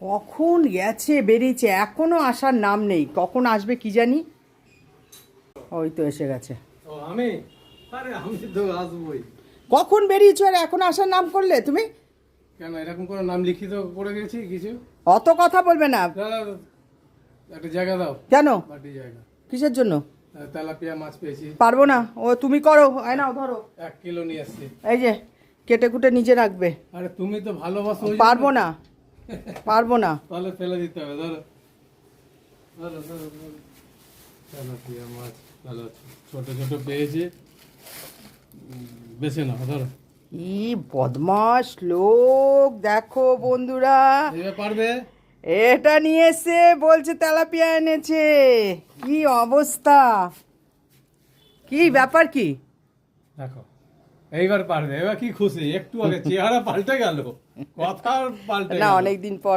কখন গেছে বেরিয়েছে, এখনো আসার নাম নেই। কখন আসবে কি জানি। ওই তো এসে গেছে। আমি তো আসবোই। কখন বেরিয়েছো আর এখন আসার নাম করলে তুমি? কেন এরকম করে নাম লিখিত করে গেছি কিছু? অত কথা বলবে না। দাদা একটা জায়গা দাও। কেন? বাটি জায়গা। কিসের জন্য? তেলাপিয়া মাছ পেয়েছি। পারবো না। ও তুমি করো। এই নাও ধরো। 1 কিলো নিয়ে আসছি। এই যে কেটে কুটে নিজে রাখবে। আরে তুমি তো ভালোবাসো। পারবো না, পারবো না। তাহলে ফেলে দিতে হবে। ধরো ধরো ধরো ধরো। তেলাপিয়া মাছ ভালো আছে, ছোট ছোট পেয়েছি। বেছে নাও, ধরো। কি বদমাস লোক দেখো বন্ধুরা। এবার পারবে? এটা নিয়ে এসে বলছে তেলাপিয়া এনেছে। কি অবস্থা, কি ব্যাপার কি? দেখো এইবার পারবে। এবার কি খুশি, একটু আগে চেহারা পাল্টে গেল, কথা পাল্টে না গেল। অনেকদিন পর